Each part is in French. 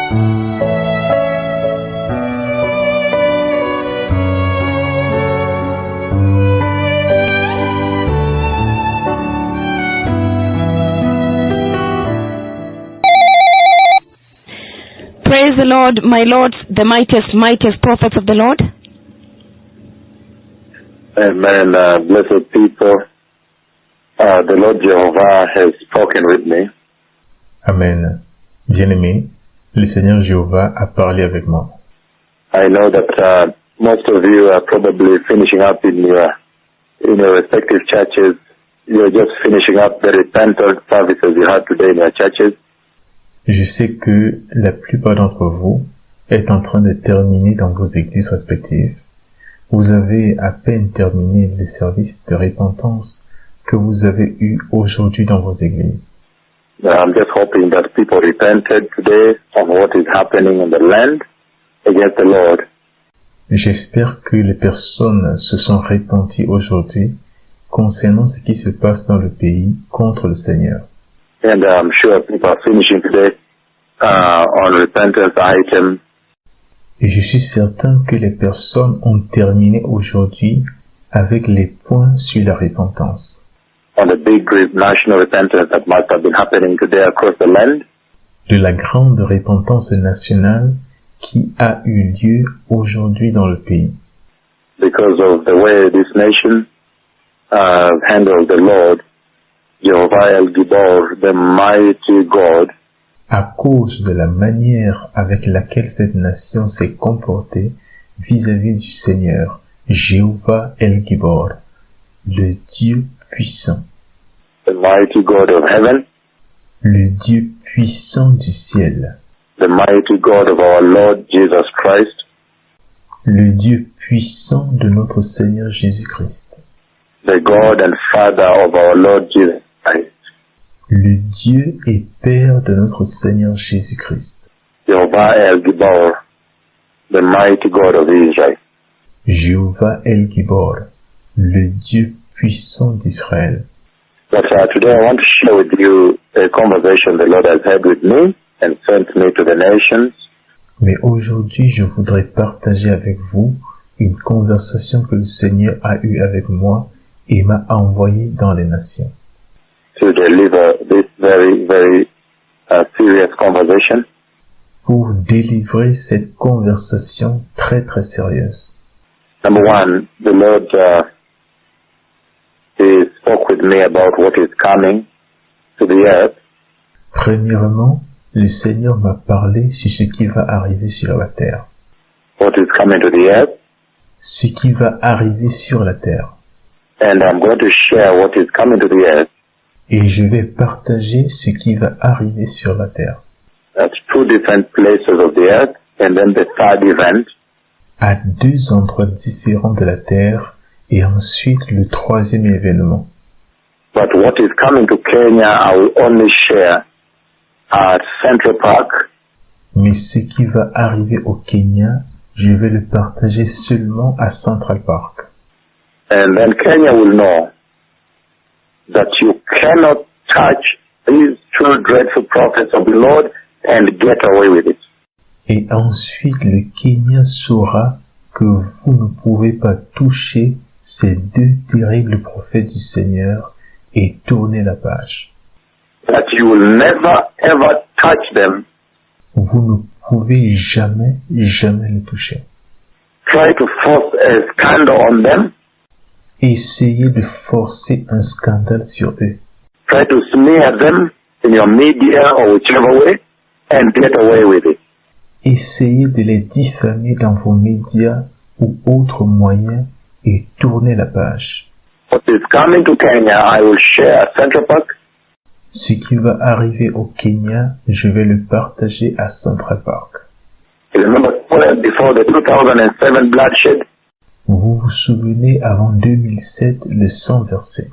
Praise the Lord, my lords, the mightiest prophets of the Lord. Amen. Blessed people, the Lord Jehovah has spoken with me. Amen. Bien-aimé, le Seigneur Jéhovah a parlé avec moi. I know that most of you are probably finishing up in your respective churches. You're just finishing up the repentant services you had today in your churches. Je sais que la plupart d'entre vous est en train de terminer dans vos églises respectives. Vous avez à peine terminé le service de repentance que vous avez eu aujourd'hui dans vos églises. I'm just hoping that people repented today of what is happening in the land against the Lord. J'espère que les personnes se sont repenties aujourd'hui concernant ce qui se passe dans le pays contre le Seigneur. And I'm sure people are finishing today on repentance items. Et je suis certain que les personnes ont terminé aujourd'hui avec les points sur la repentance. On the big great national repentance that must have been happening today across the land. De la grande repentance nationale qui a eu lieu aujourd'hui dans le pays. Because of the way this nation handled the Lord, Jehovah El Gibor, the mighty God, À cause de la manière avec laquelle cette nation s'est comportée vis-à-vis du Seigneur, Jéhovah El Gibor, le Dieu puissant, the mighty God of heaven, le Dieu puissant du ciel, the mighty God of our Lord Jesus Christ, le Dieu puissant de notre Seigneur Jésus-Christ, the God and Father of our Lord Jesus Christ, le Dieu et Père de notre Seigneur Jésus-Christ, Jehovah El Gibor, the mighty God of Israel. Jéhovah El Gibor, le Dieu puissant d'Israël. But today I want to share with you a conversation the Lord has had with me and sent me to the nations. Mais aujourd'hui, je voudrais partager avec vous une conversation que le Seigneur a eue avec moi et m'a envoyé dans les nations. To deliver this very serious conversation. Pour délivrer cette conversation très très sérieuse. Number one, the Lord he spoke with me about what is coming to the earth. Premièrement, le Seigneur m'a parlé sur ce qui va arriver sur la terre. What is coming to the earth. Ce qui va arriver sur la terre. And I'm going to share what is coming to the earth. Et je vais partager ce qui va arriver sur la terre. At two different places of the earth, and then the third event. À deux endroits différents de la terre, et ensuite le troisième événement. But what is coming to Kenya, I will only share at Central Park. Mais ce qui va arriver au Kenya, je vais le partager seulement à Central Park. And then Kenya will know that you cannot touch these two dreadful prophets of the Lord and get away with it. Et ensuite, le Kenya saura que vous ne pouvez pas toucher ces deux terribles prophètes du Seigneur et tourner la page. That you will never ever touch them. Vous ne pouvez jamais les toucher. Try to force a scandal on them. Essayez de forcer un scandale sur eux. Try to smear them in your media or whichever way and get away with it. Essayez de les diffamer dans vos médias ou autres moyens et tourner la page. What is coming to Kenya, I will share at Central Park. Ce qui va arriver au Kenya, je vais le partager à Central Park. You remember before the 2007 bloodshed? Vous vous souvenez avant 2007, le sang versé.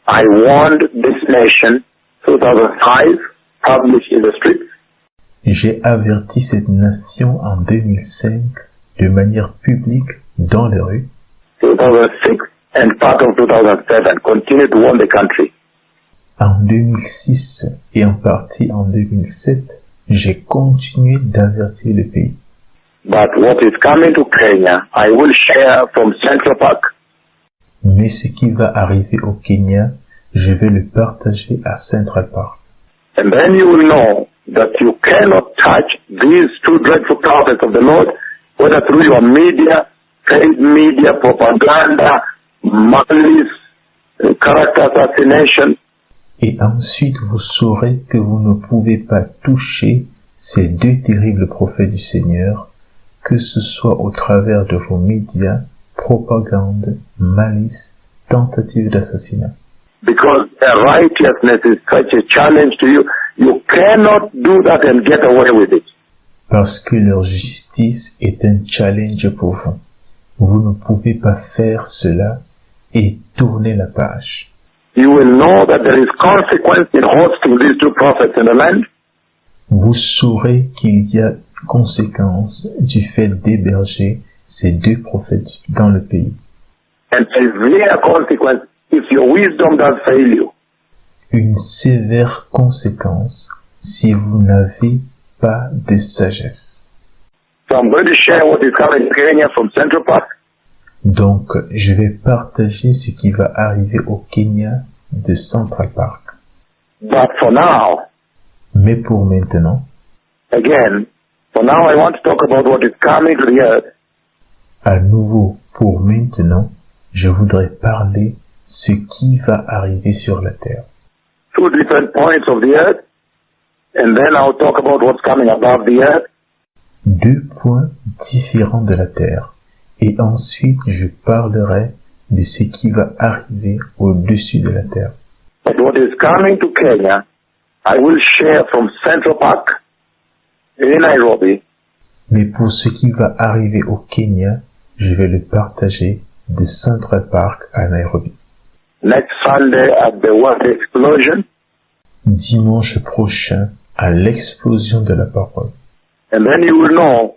I warned this nation, 2005, published in the streets. J'ai averti cette nation en 2005 de manière publique dans les rues. 2006 and part of 2007 continued to warn the country. En 2006 et en partie en 2007, j'ai continué d'avertir le pays. But what is coming to Kenya, I will share from Central Park. Mais ce qui va arriver au Kenya, je vais le partager à Central Park. And then you will know that you cannot touch these two dreadful prophets of the Lord, whether through your media, paid media, propaganda, malice, character assassination. Et ensuite vous saurez que vous ne pouvez pas toucher ces deux terribles prophètes du Seigneur, que ce soit au travers de vos médias, propagande, malice, tentative d'assassinat. Because their righteousness is such a challenge to you, you cannot do that and get away with it. Parce que leur justice est un challenge pour vous. Vous ne pouvez pas faire cela et tourner la page. You will know that there is consequence in hosting these two prophets in the land. Vous saurez qu'il y a une conséquence du fait d'héberger ces deux prophètes dans le pays. And a severe consequence if your wisdom does fail you. Une sévère conséquence si vous n'avez pas de sagesse. So I'm going to share what is coming in Kenya from Central Park. Donc, je vais partager ce qui va arriver au Kenya de Central Park. But for now, Mais pour maintenant, again, for now I want to talk about what is coming to the earth. à nouveau, pour maintenant, je voudrais parler ce qui va arriver sur la terre. Two different points of the earth. And then I'll talk about what's coming above the earth. Deux points différents de la terre. Et ensuite, je parlerai de ce qui va arriver au-dessus de la terre. But what is coming to Kenya, I will share from Central Park in Nairobi. Mais pour ce qui va arriver au Kenya, je vais le partager de Central Park à Nairobi. Next Sunday at the World Explosion. Dimanche prochain, à l'explosion de la parole. And then you will know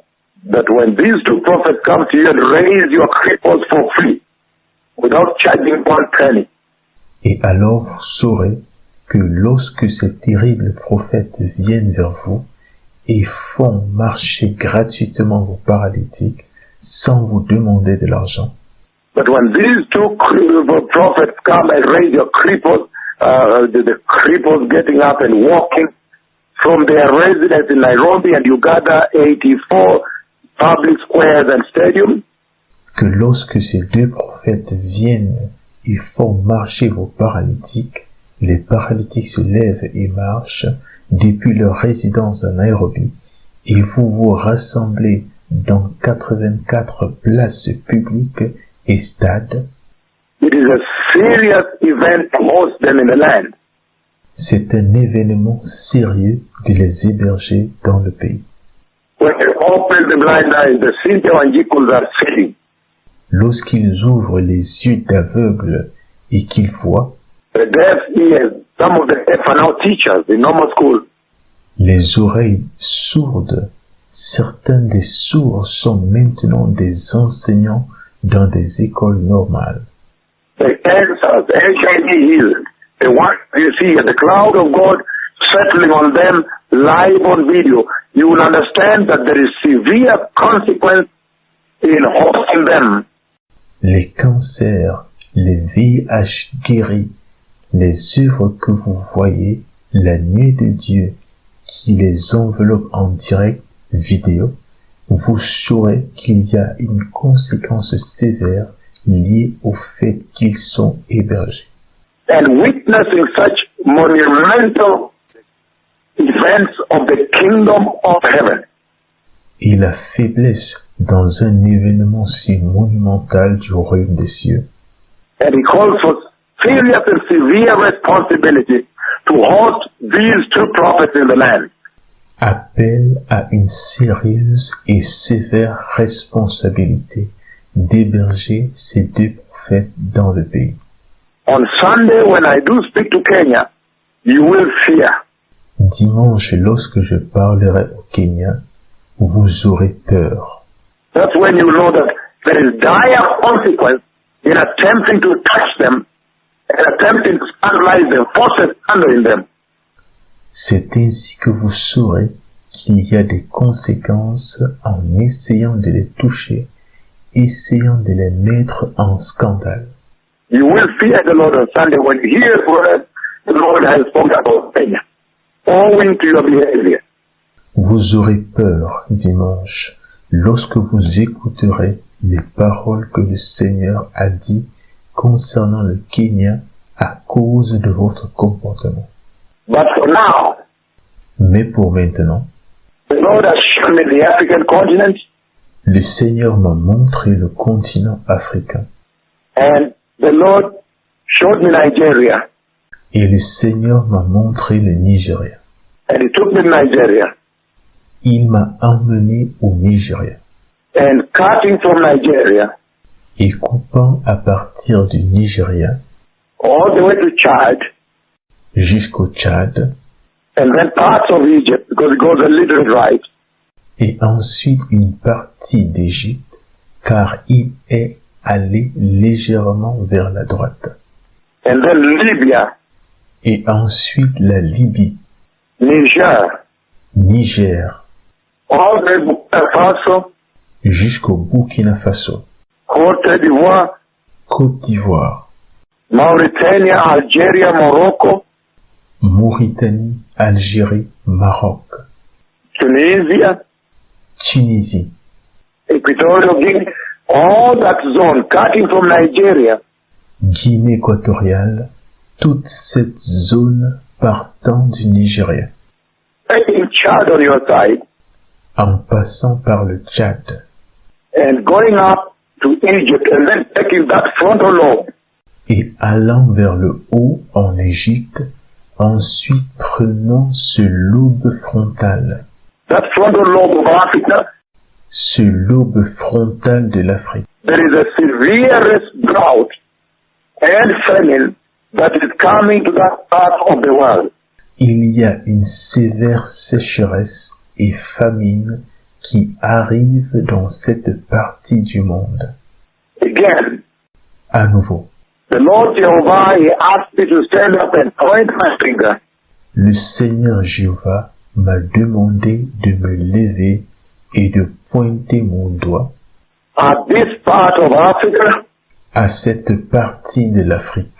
that when these two prophets come to you and raise your cripples for free, without charging one penny, Et alors vous saurez que lorsque ces terribles prophètes viennent vers vous et font marcher gratuitement vos paralytiques sans vous demander de l'argent, but when these two prophets come and raise your cripples, the cripples getting up and walking from their residence in Nairobi, and you gather 84 public squares and stadiums, que lorsque ces deux prophètes viennent et font marcher vos paralytiques, les paralytiques se lèvent et marchent depuis leur résidence à Nairobi, et vous vous rassemblez dans 84 places publiques et stades, it is a serious event to host them in the land. c'est un événement sérieux de les héberger dans le pays. When they open the blind eyes, the Cynthia Wanjikuls are sitting. Lorsqu'ils ouvrent les yeux d'aveugles et qu'ils voient, The deaf ears, some of the deaf are now teachers in normal school. les oreilles sourdes, certains des sourds sont maintenant des enseignants dans des écoles normales. The cancers, HIV healed. The ones you see, the cloud of God settling on them live on video. You will understand that there is severe consequence in hosting them. Les cancers, les VIH guéris, les œuvres que vous voyez, la nuée de Dieu qui les enveloppe en direct vidéo, vous saurez qu'il y a une conséquence sévère liée au fait qu'ils sont hébergés. And witnessing such monumental events of the kingdom of heaven. Et la faiblesse dans un événement si monumental du royaume des cieux. And he calls for serious and severe responsibility to host these two prophets in the land. Appelle à une sérieuse et sévère responsabilité d'héberger ces deux prophètes dans le pays. On Sunday, when I do speak to Kenya, you will fear. Dimanche, lorsque je parlerai au Kenya, vous aurez peur. That's when you know that there is dire consequence in attempting to touch them and attempting to scandalize them, force scandal in them. C'est ainsi que vous saurez qu'il y a des conséquences en essayant de les toucher, essayant de les mettre en scandale. You will fear the Lord on Sunday when you hear what the Lord has spoken about Kenya, owing to your behavior. Vous aurez peur dimanche lorsque vous écouterez les paroles que le Seigneur a dit concernant le Kenya à cause de votre comportement. But for now, Mais pour maintenant, the Lord has shown me the African continent, le Seigneur m'a montré le continent africain and the Lord showed me Nigeria, et le Seigneur m'a montré le Nigeria. and He took me to Nigeria, Il m'a emmené au Nigeria and cutting from Nigeria et coupant à partir du Nigeria all the way to Chad, jusqu'au Tchad and then parts of Egypt, because it goes a little right, et ensuite une partie d'Égypte car il est allé légèrement vers la droite and then Libya, et ensuite la Libye, Niger, Niger all the way to Burkina Faso, jusqu'au Burkina Faso, Côte d'Ivoire, Côte d'Ivoire, Mauritania, Algeria, Morocco, Mauritanie, Algérie, Maroc, Tunisia, Tunisie, Equatorial Guinea, all that zone, cutting from Nigeria, Guinée équatoriale, toute cette zone partant du Nigeria, taking Chad on your side, en passant par le Tchad and going up to Egypt, and then taking that frontal lobe, et allant vers le haut en Égypte, ensuite prenant ce lobe frontal, that frontal lobe of Africa, ce lobe frontal de l'Afrique. there is a severest drought and famine that is coming to that part of the world. Il y a une sévère sécheresse et famine qui arrive dans cette partie du monde. Again, À nouveau, the Lord Jehovah, He asked me to stand up and point my finger le Seigneur Jéhovah m'a demandé de me lever et de pointer mon doigt at this part of Africa, à cette partie de l'Afrique.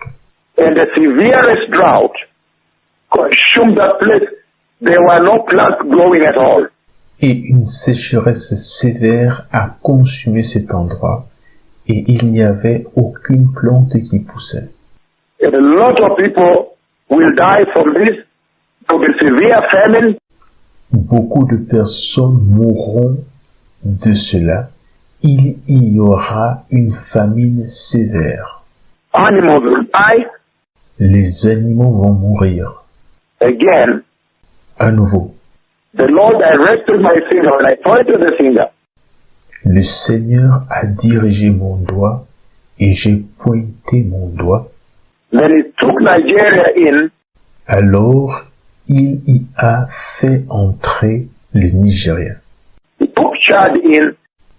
and the severest drought consumed that place. There were no plants growing at all. Et une sécheresse sévère a consumé cet endroit et il n'y avait aucune plante qui poussait. And a lot of people will die from this. There will be severe famine, Beaucoup de personnes mourront de cela. Il y aura une famine sévère. animals will die. Les animaux vont mourir. Again, À nouveau, the Lord directed my finger, and I pointed the finger. le Seigneur a dirigé mon doigt et j'ai pointé mon doigt. Then He took Nigeria in, Alors, il y a fait entrer le Nigeria. He took Chad in,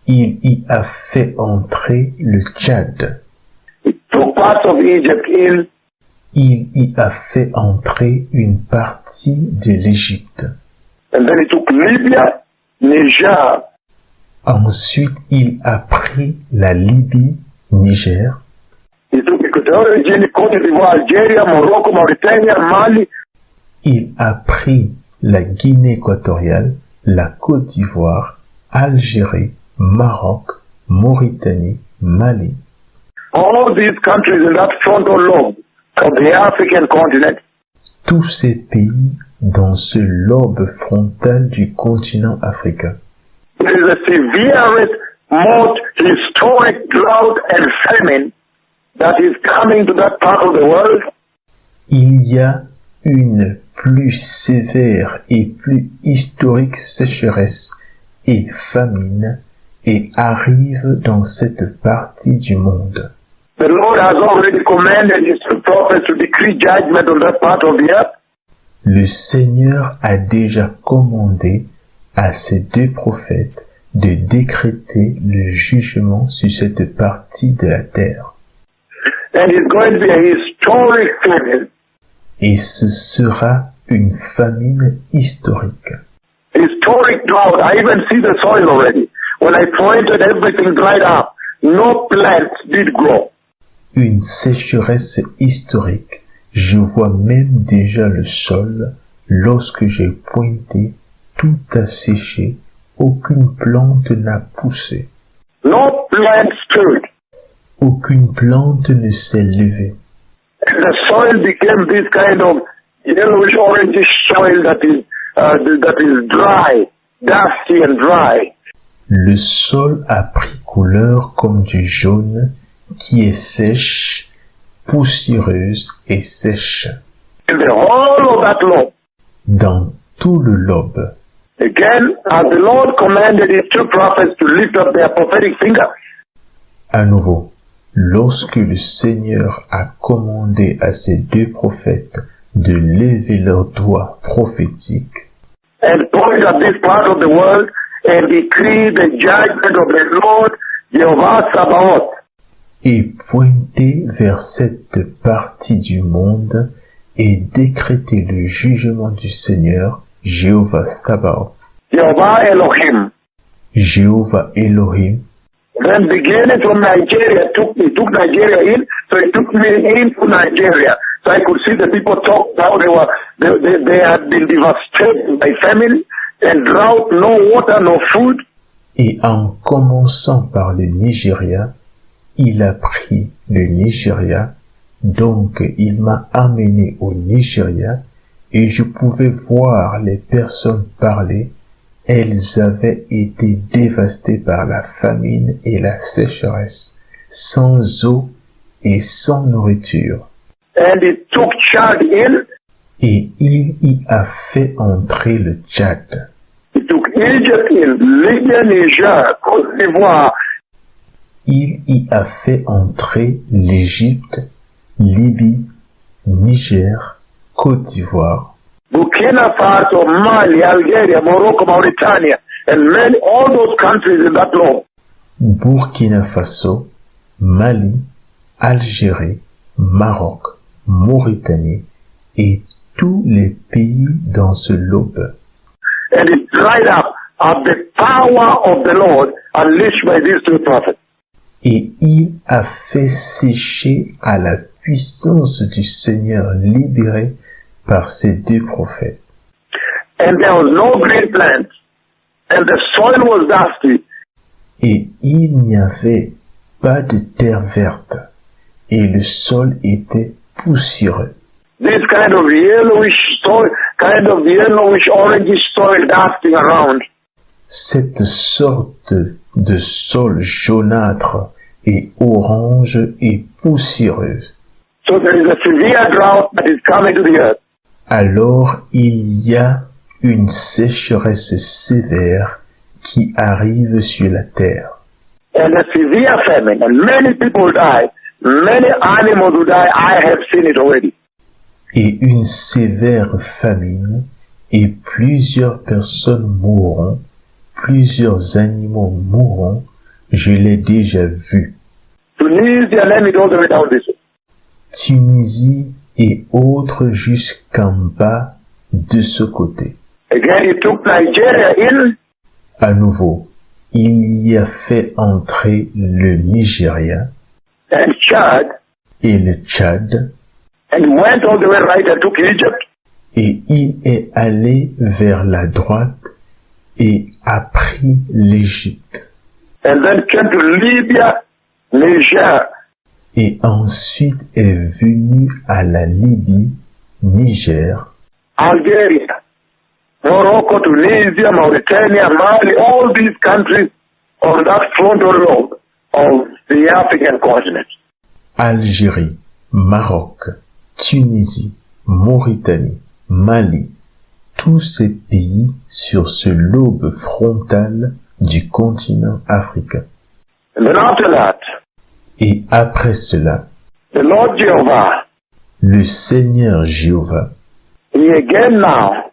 Il y a fait entrer le Tchad. He took parts of Egypt in, Il y a fait entrer une partie de l'Égypte. and then He took Libya, Niger, Ensuite, il a pris la Libye, Niger. He took Equatorial Guinea, Côte d'Ivoire, Algeria, Morocco, Mauritania, Mali, Il a pris la Guinée équatoriale, la Côte d'Ivoire, Algérie, Maroc, Mauritanie, Mali. all these countries in that frontal lobe of the African continent. Tous ces pays dans ce lobe frontal du continent africain. There is a severest, most historic drought and famine that is coming to that part of the world. Il y a une plus sévère et plus historique sécheresse et famine et arrive dans cette partie du monde. The Lord has already commanded His prophets to decree judgment on that part of the earth. Le Seigneur a déjà commandé à ses deux prophètes de décréter le jugement sur cette partie de la terre. And it's going to be a historic famine. Et ce sera une famine historique. Historic drought. I even see the soil already. When I planted, everything dried up. No plants did grow. Une sécheresse historique. Je vois même déjà le sol. Lorsque j'ai pointé, tout a séché. Aucune plante n'a poussé. No plant stood. Aucune plante ne s'est levée. And the soil became this kind of yellowish orangish soil that is dry, dusty and dry. Le sol a pris couleur comme du jaune qui est sèche, poussiéreuse et sèche. In the whole of that lobe. Dans tout le lobe. Again, as the Lord commanded his two prophets to lift up their prophetic fingers. À nouveau, lorsque le Seigneur a commandé à ses deux prophètes de lever leurs doigts prophétiques And point at this part of the world and decree the judgment of the Lord Jehovah Sabaoth. et pointer vers cette partie du monde et décréter le jugement du Seigneur, Jéhovah Sabaoth, Jehovah Elohim. Jéhovah Elohim. Then beginning from Nigeria, he took Nigeria in, so he took me into Nigeria. So I could see the people talk how they had been devastated by famine and drought, no water, no food. Et en commençant par le Nigeria, il a pris le Nigeria, donc il m'a amené au Nigeria et je pouvais voir les personnes parler. Elles avaient été dévastées par la famine et la sécheresse, sans eau et sans nourriture. And he took Chad in, Et il y a fait entrer le Tchad. he took Egypt in, Libya, Niger, Côte d'Ivoire, Il y a fait entrer l'Égypte, Libye, Niger, Côte d'Ivoire, Burkina Faso, Mali, Algeria, Morocco, Mauritania, and all those countries in that law. Burkina Faso, Mali, Algérie, Maroc, Mauritanie et tous les pays dans ce lobe. And it dried up at the power of the Lord unleashed by these two prophets. Et il a fait sécher à la puissance du Seigneur libéré par ces deux prophètes. And there was no green plant, and the soil was dusty, Et il n'y avait pas de terre verte, et le sol était poussiéreux. this kind of yellowish soil, orangish soil dusting around. Cette sorte de sol jaunâtre et orange et poussiéreux. So there is a severe drought that is coming to the earth. Alors il y a une sécheresse sévère qui arrive sur la terre. And a severe famine, and many people die. Many animals will die. I have seen it already. Et une sévère famine, et plusieurs personnes mourront, plusieurs animaux mourront, je l'ai déjà vu. Tunisia, let me go all the way down this way. Tunisie et autres jusqu'en bas de ce côté. Again, he took Nigeria in, À nouveau, il y a fait entrer le Nigeria and Chad, et le Tchad, and he went all the way right and took Egypt. et il est allé vers la droite et a pris l'Égypte. And then came to Libya, Niger, Et ensuite est venu à la Libye, Niger, Algeria, Morocco, Tunisia, Mauritania, Mali, all these countries on that frontal lobe of the African continent. Algérie, Maroc, Tunisie, Mauritanie, Mali, tous ces pays sur ce lobe frontal du continent africain. And then after that, Et après cela, the Lord Jehovah, le Seigneur Jéhovah, he again now,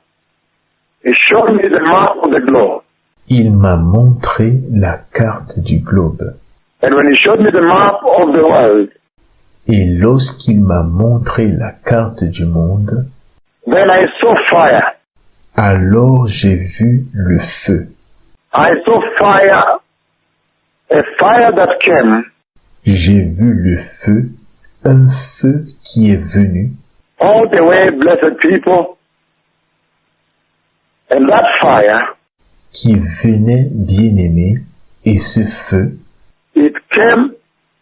he showed me the map of the globe. il m'a montré la carte du globe. And when he showed me the map of the world, Et lorsqu'il m'a montré la carte du monde, then I saw fire. Alors j'ai vu le feu. I saw fire, a fire that came. J'ai vu le feu, un feu qui est venu. All the way, blessed people. And that fire, qui venait bien-aimé, et ce feu it came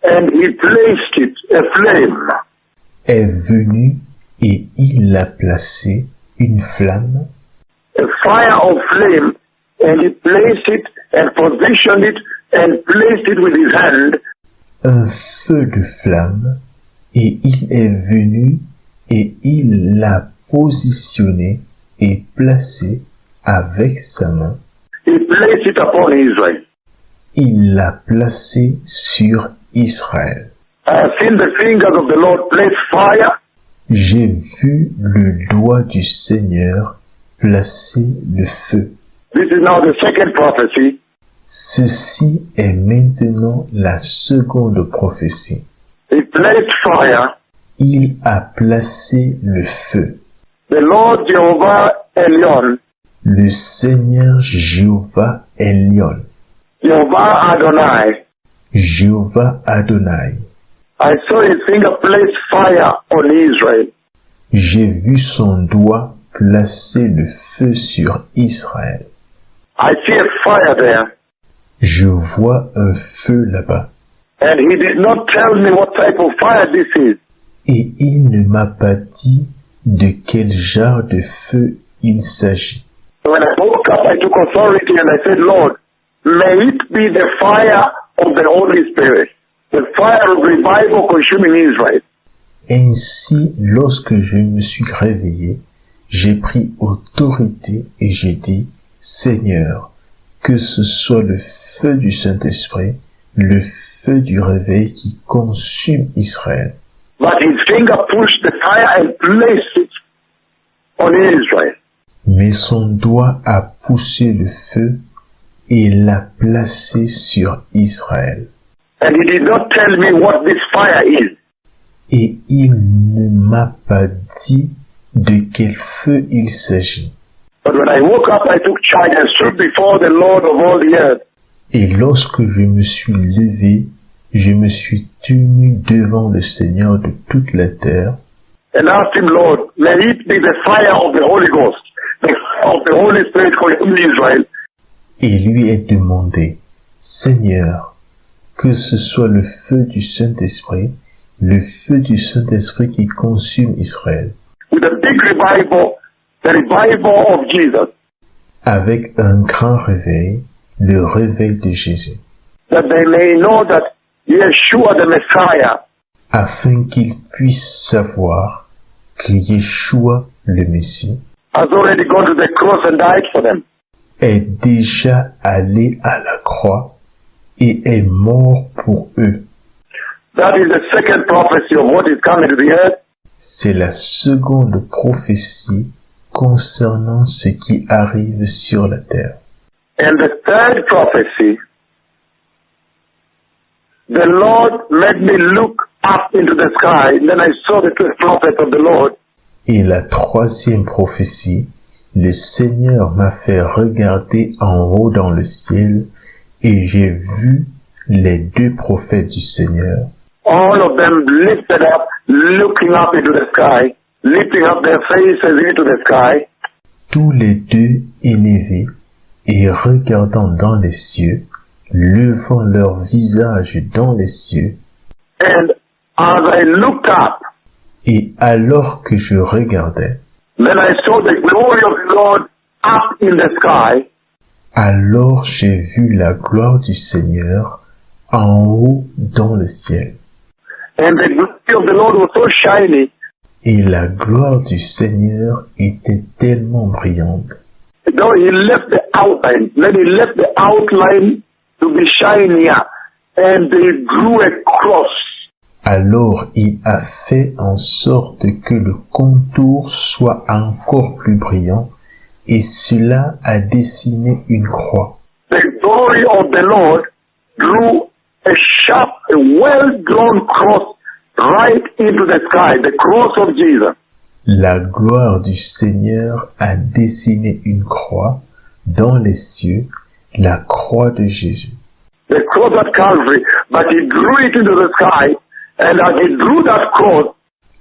and he placed it, a flame. est venu et il a placé une flamme, A fire of flame, and he placed it and positioned it and placed it with his hand. un feu de flamme, et il est venu et il l'a positionné et placé avec sa main. He placed it upon Israel. Il l'a placé sur Israël. I have seen the fingers of the Lord place fire. J'ai vu le doigt du Seigneur placer le feu. This is now the second prophecy. Ceci est maintenant la seconde prophétie. He placed fire. Il a placé le feu. The Lord Jehovah Elion, Le Seigneur Jéhovah Elion, Jehovah Adonai. Jéhovah Adonai. I saw his finger place fire on Israel. J'ai vu son doigt placer le feu sur Israël. I see a fire there. Je vois un feu là-bas. And he did not tell me what type of fire this is. Et il ne m'a pas dit de quel genre de feu il s'agit. When I woke up, I took authority and I said, Lord, may it be the fire of the Holy Spirit, the fire of revival consuming Israel. Ainsi, lorsque je me suis réveillé, j'ai pris autorité et j'ai dit, Seigneur, que ce soit le feu du Saint-Esprit, le feu du réveil qui consume Israël. But his finger pushed the fire and placed it on Israel. Mais son doigt a poussé le feu et l'a placé sur Israël. And he did not tell me what this fire is. Et il ne m'a pas dit de quel feu il s'agit. But when I woke up, I took charge and stood before the Lord of all the earth. Et lorsque je me suis levé, je me suis tenu devant le Seigneur de toute la terre And asked him, Lord, may it be the fire of the Holy Ghost, the fire of the Holy Spirit consuming Israel. et lui ai demandé, Seigneur, que ce soit le feu du Saint-Esprit, le feu du Saint-Esprit qui consume Israël, With a big revival, the revival of Jesus, avec un grand réveil, le réveil de Jésus, that they may know that Yeshua the Messiah afin qu'ils puissent savoir que Yeshua, le Messie, has already gone to the cross and died for them. est déjà allé à la croix et est mort pour eux. That is the second prophecy of what is coming to the earth. C'est la seconde prophétie concernant ce qui arrive sur la terre. And the third prophecy, the Lord made me look up into the sky, and then I saw the 12 prophets of the Lord. Et la troisième prophétie, le Seigneur m'a fait regarder en haut dans le ciel et j'ai vu les 2 prophètes du Seigneur, All of them lifted up, looking up into the sky, lifting up their faces into the sky. tous les 2 élevés et regardant dans les cieux, levant leur visage dans les cieux. And as I looked up, Et alors que je regardais, then I saw the glory of the Lord up in the sky, alors j'ai vu la gloire du Seigneur en haut dans le ciel. and the glory of the Lord was so shiny, Et la gloire du Seigneur était tellement brillante. though he left the outline, then he left the outline to be shinier, and they drew a cross. Alors il a fait en sorte que le contour soit encore plus brillant, et cela a dessiné une croix. The glory of the Lord drew a sharp, a well-drawn cross right into the sky, the cross of Jesus. La gloire du Seigneur a dessiné une croix dans les cieux, la croix de Jésus. The cross at Calvary, but he drew it into the sky, and as he drew that cross,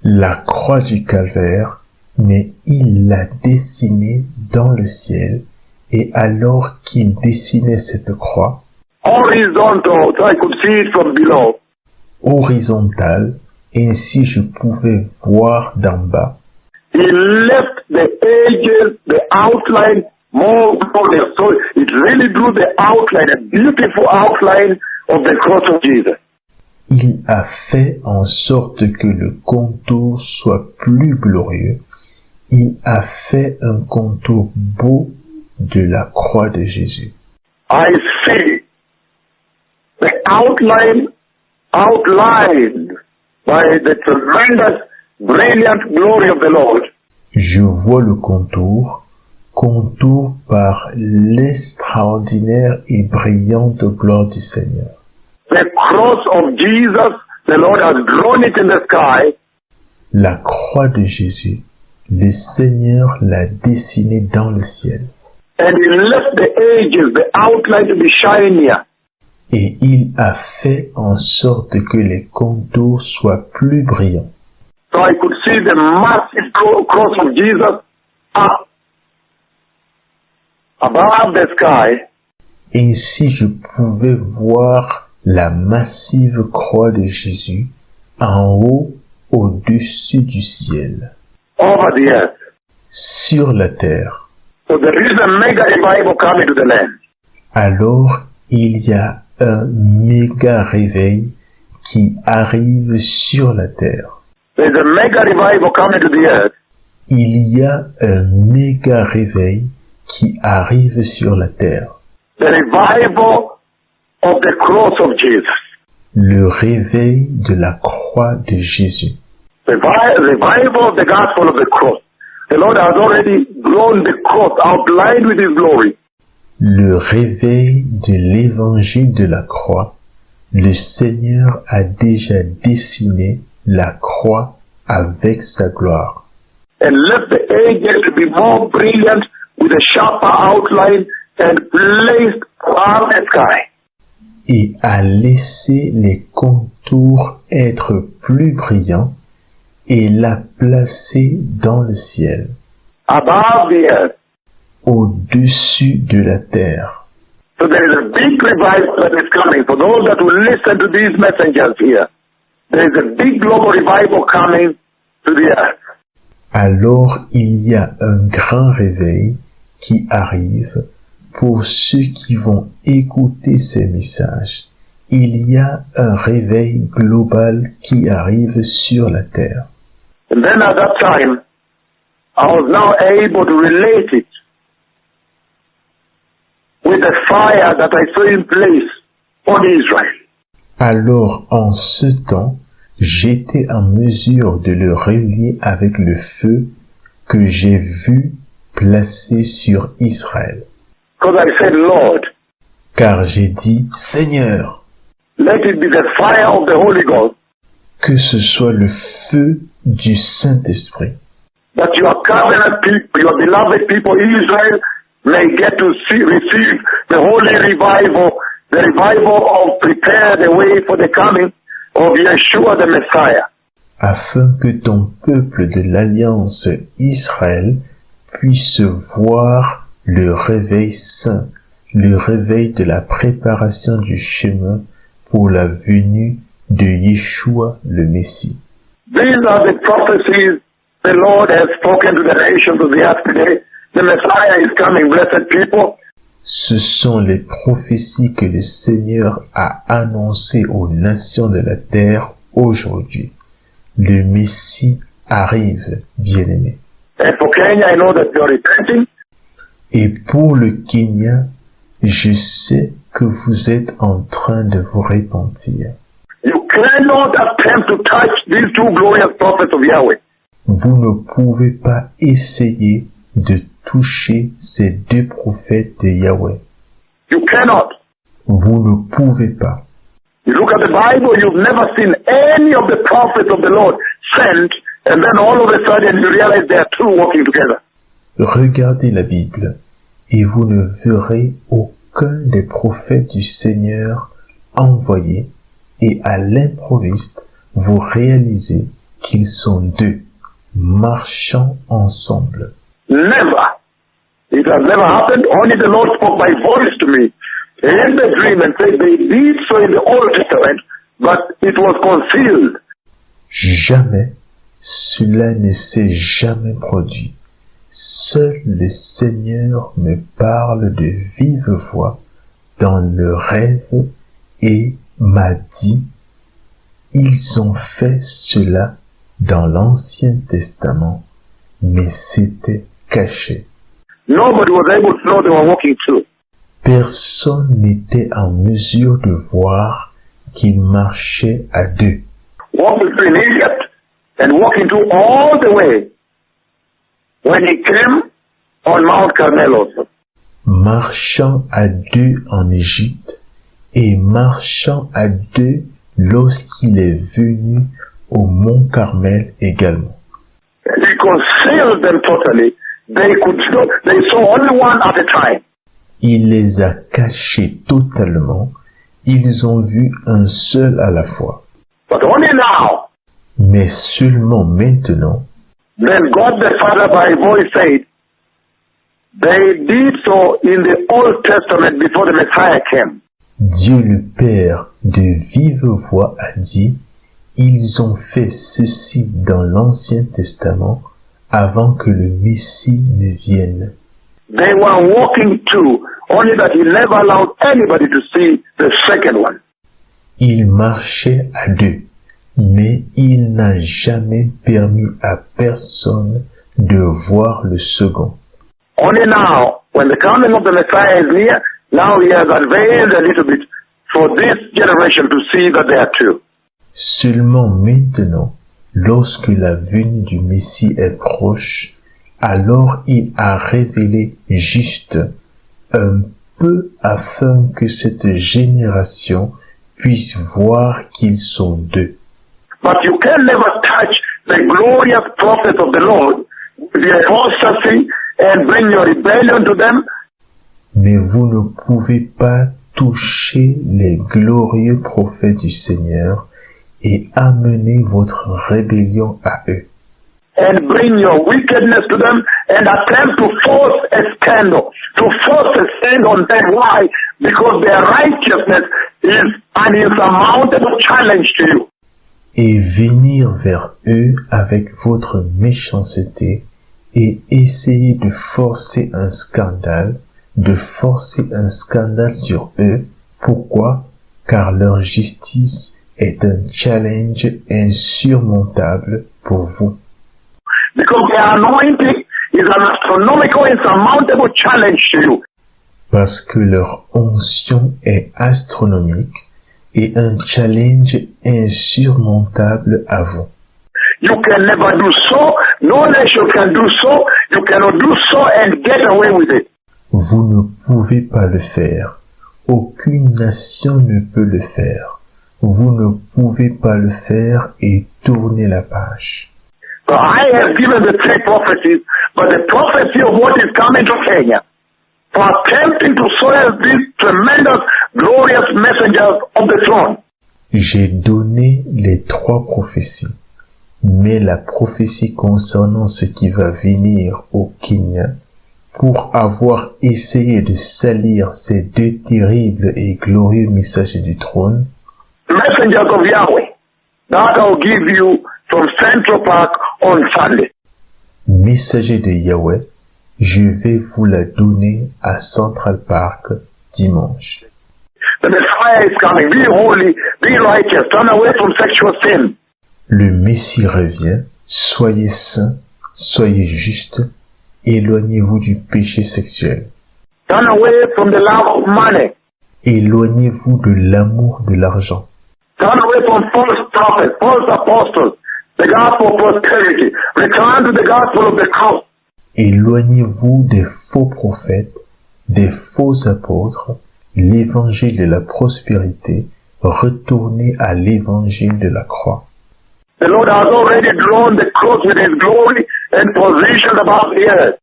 La croix du calvaire, mais il l'a dessinée dans le ciel, et alors qu'il dessinait cette croix, horizontal, so I could see it from below, horizontale, ainsi je pouvais voir d'en bas, he left the edges, the outline more clear. So it really drew the outline, a beautiful outline of the cross of Jesus. il a fait en sorte que le contour soit plus glorieux. Il a fait un contour beau de la croix de Jésus. I see the outlined by the tremendous, brilliant glory of the Lord. Je vois le contour par l'extraordinaire et brillante gloire du Seigneur. The cross of Jesus, the Lord has drawn it in the sky, La croix de Jésus, le Seigneur l'a dessinée dans le ciel. and he left the edges, the outline to be shinier. Et il a fait en sorte que les contours soient plus brillants. So I could see the massive cross of Jesus up above the sky, Ainsi je pouvais voir la massive croix de Jésus en haut au-dessus du ciel, over the earth. sur la terre. So there is a mega revival coming to the land. Alors il y a un méga réveil qui arrive sur la terre. There is a mega revival coming to the earth. Il y a un méga réveil qui arrive sur la terre. The revival of the cross of Jesus. Le réveil de la croix de Jésus. The revival of the gospel of the cross. The Lord has already drawn the cross outlined with his glory. Le réveil de l'évangile de la croix. Le Seigneur a déjà dessiné la croix avec sa gloire. And let the edges be more brilliant with a sharper outline and placed on the sky. Et a laissé les contours être plus brillants et l'a placé dans le ciel, Above the earth. au-dessus de la terre. So there is a big revival that is coming. For those that will listen to these messengers here, there is a big global revival coming to the earth. Alors il y a un grand réveil qui arrive pour ceux qui vont écouter ces messages. Il y a un réveil global qui arrive sur la terre. And then at that time, I was now able to relate it with the fire that I saw in place on Israel. Alors en ce temps, j'étais en mesure de le relier avec le feu que j'ai vu placé sur Israël. Because I said, Lord, Car j'ai dit, Seigneur, let it be the fire of the Holy Ghost, que ce soit le feu du Saint-Esprit, that your covenant people, your beloved people Israel, may get to receive the holy revival, the revival of prepare the way for the coming of Yeshua the Messiah. afin que ton peuple de l'Alliance Israël puisse voir le réveil saint, le réveil de la préparation du chemin pour la venue de Yeshua le Messie. These are the prophecies the Lord has spoken to the nations of the earth today. The Messiah is coming, blessed people. Ce sont les prophéties que le Seigneur a annoncées aux nations de la terre aujourd'hui. Le Messie arrive, bien-aimé. And for Kenya, I know that you are repenting. Et pour le Kenya, je sais que vous êtes en train de vous repentir. You cannot attempt to touch these two glorious prophets of Yahweh. Vous ne pouvez pas essayer de toucher ces deux prophètes de Yahweh. You cannot. Vous ne pouvez pas. You look at the Bible, you've never seen any of the prophets of the Lord sent And then all of a sudden you realize they are two walking together. Regardez la Bible et vous ne verrez aucun des prophètes du Seigneur envoyés et à l'improviste vous réalisez qu'ils sont deux marchant ensemble. Never. It has never happened. Only the Lord spoke by voice to me in the dream and said they did so in the Old Testament, but it was concealed. Jamais cela ne s'est jamais produit. Seul le Seigneur me parle de vive voix dans le rêve et m'a dit, ils ont fait cela dans l'Ancien Testament, mais c'était caché. Nobody was able to know they were walking two. Personne n'était en mesure de voir qu'ils marchaient à deux. Walking through in Egypt and walking through all the way when he came on Mount Carmel also. Marchant à deux en Égypte et marchant à deux lorsqu'il est venu au mont Carmel également. He concealed them totally. They saw only one at a time. Il les a cachés totalement. Ils ont vu un seul à la fois. But only now, Mais seulement maintenant, then God the Father by voice said, they did so in the Old Testament before the Messiah came. Dieu le Père de vive voix a dit, ils ont fait ceci dans l'Ancien Testament avant que le Messie ne vienne. They were walking too, only that he never allowed anybody to see the second one. Il marchait à deux, mais il n'a jamais permis à personne de voir le second. Only now, when the coming of the Messiah is near, now he has unveiled a little bit for this generation to see that they are two. Seulement maintenant, lorsque la venue du Messie est proche, alors il a révélé juste un peu afin que cette génération puisse voir qu'ils sont deux. But you can never touch the glorious prophets of the Lord with the apostasy and bring your rebellion to them. Mais vous ne pouvez pas toucher les glorieux prophètes du Seigneur et amener votre rébellion à eux. And bring your wickedness to them and attempt to force a scandal, to force a sin on them. Why? Because their righteousness is an insurmountable challenge to you. Et venir vers eux avec votre méchanceté et essayer de forcer un scandale sur eux. Pourquoi? Car leur justice est un challenge insurmontable pour vous. Because their anointing is an astronomical, insurmountable challenge to you. Parce que leur onction est astronomique et un challenge insurmontable à vous. You can never do so. No nation can do so. You cannot do so and get away with it. Vous ne pouvez pas le faire. Aucune nation ne peut le faire. Vous ne pouvez pas le faire et tourner la page. So I have given the three prophecies, but the prophecy of what is coming to Kenya, for attempting to soil these tremendous, glorious messengers of the throne. J'ai donné les trois prophéties, mais la prophétie concernant ce qui va venir au Kenya, pour avoir essayé de salir ces deux terribles et glorieux messagers du trône, Messengers of Yahweh, that I'll give you from Central Park on Sunday. messager de Yahweh, je vais vous la donner à Central Park dimanche. The Messiah is coming. Be holy, be righteous, turn away from sexual sin. Le Messie revient, soyez saints, soyez justes, éloignez-vous du péché sexuel. Turn away from the love of money. Éloignez-vous de l'amour de l'argent. Turn away from false prophets, false apostles, the gospel of prosperity. Return to the gospel of the cross. Éloignez-vous des faux prophètes, des faux apôtres, l'évangile de la prospérité, retournez à l'évangile de la croix. The Lord has already drawn the cross with His glory and positioned above the earth.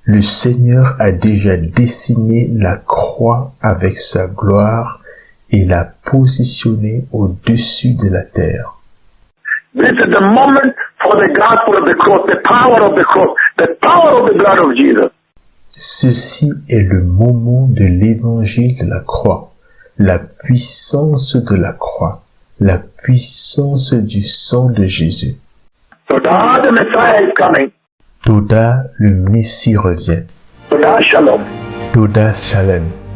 Le Seigneur a déjà dessiné la croix avec sa gloire et l'a positionnée au-dessus de la terre. This is the moment for the gospel of the cross, the power of the cross, the power of the blood of Jesus. Ceci est le moment de l'évangile de la croix, la puissance de la croix, la puissance du sang de Jésus. So now the Messiah is coming. Toda, le Messie revient. So now Shalom. Toda Shalom.